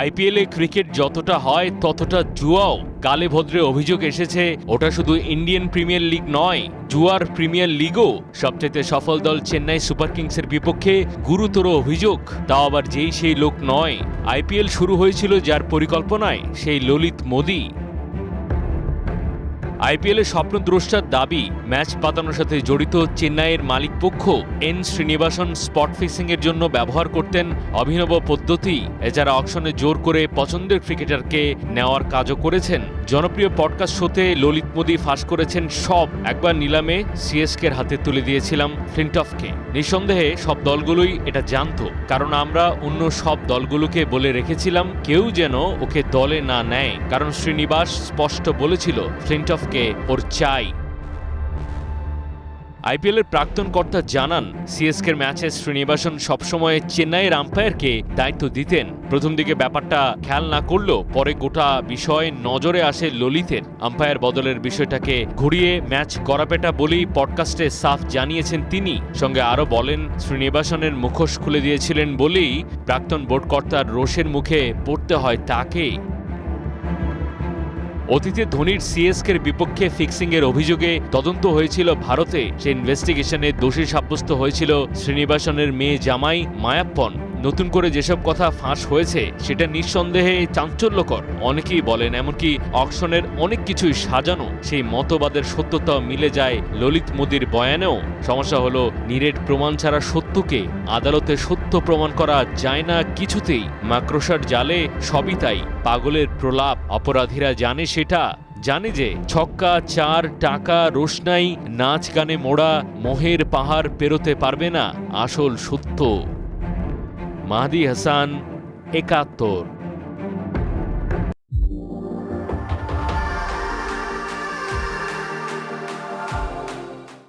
আইপিএলে ক্রিকেট যতটা হয় ততটা জুয়াও। কালে ভদ্রে অভিযোগ এসেছে ওটা শুধু ইন্ডিয়ান প্রিমিয়ার লিগ নয়, জুয়ার প্রিমিয়ার লিগও। সবচেয়ে সফল দল চেন্নাই সুপার কিংসের বিপক্ষে গুরুতর অভিযোগ, তাও আবার যেই সেই লোক নয়। আইপিএল শুরু হয়েছিল যার পরিকল্পনায়, সেই ললিত মোদি। আইপিএলের স্বপ্নদ্রষ্টার দাবি, ম্যাচ পাতানোর সাথে জড়িত চেন্নাইয়ের মালিকপক্ষ এন শ্রীনিবাসন স্পট ফিক্সিংয়ের জন্য ব্যবহার করতেন অভিনব পদ্ধতি। এছাড়া অকশনে জোর করে পছন্দের ক্রিকেটারকে নেওয়ার কাজও করেছেন। জনপ্রিয় পডকাস্ট শোতে ললিত মোদি ফাঁস করেছেন সব। একবার নিলামে সিএসকের হাতে তুলে দিয়েছিলাম ফ্লিনটফকে। নিঃসন্দেহে সব দলগুলোই এটা জানতো, কারণ আমরা অন্য সব দলগুলোকে বলে রেখেছিলাম কেউ যেন ওকে দলে না নেয়, কারণ শ্রীনিবাস স্পষ্ট বলেছিল ফ্লিনটফ ওর চাই। আইপিএলের প্রাক্তন কর্তা জানান, সিএসকের ম্যাচে শ্রীনিবাসন সবসময় চেন্নাইয়ের আম্পায়ারকে দায়িত্ব দিতেন। প্রথম দিকে ব্যাপারটা খেয়াল না করলেও পরে গোটা বিষয় নজরে আসে ললিতের। আম্পায়ার বদলের বিষয়টাকে ঘুরিয়ে ম্যাচ গড়াপেটা বলেই পডকাস্টে সাফ জানিয়েছেন তিনি। সঙ্গে আরও বলেন, শ্রীনিবাসনের মুখোশ খুলে দিয়েছিলেন বলেই প্রাক্তন বোর্ড কর্তার রোষের মুখে পড়তে হয় তাকে। অতীতে ধোনির সিএসকের বিপক্ষে ফিক্সিংয়ের অভিযোগে তদন্ত হয়েছিল ভারতে। সেই ইনভেস্টিগেশনে দোষী সাব্যস্ত হয়েছিল শ্রীনিবাসনের মেয়ে জামাই মায়াপ্পন। নতুন করে যেসব কথা ফাঁস হয়েছে সেটা নিঃসন্দেহে চাঞ্চল্যকর। অনেকেই বলেন এমনকি অকশনের অনেক কিছুই সাজানো। সেই মতবাদের সত্যতা মিলে যায় ললিত মোদির বয়ানেও। সমস্যা হলো, নিরেট প্রমাণ ছাড়া সত্যকে আদালতে সত্য প্রমাণ করা যায় না কিছুতেই। মাকড়সার জালে সবই তাই, পাগলের প্রলাপ। অপরাধীরা জানে সেটা, জানে যে ছক্কা, চার, টাকা, রোশনাই, নাচ গানে মোড়া মোহের পাহাড় পেরোতে পারবে না আসল সত্য। মাহদি হাসান, ৭১।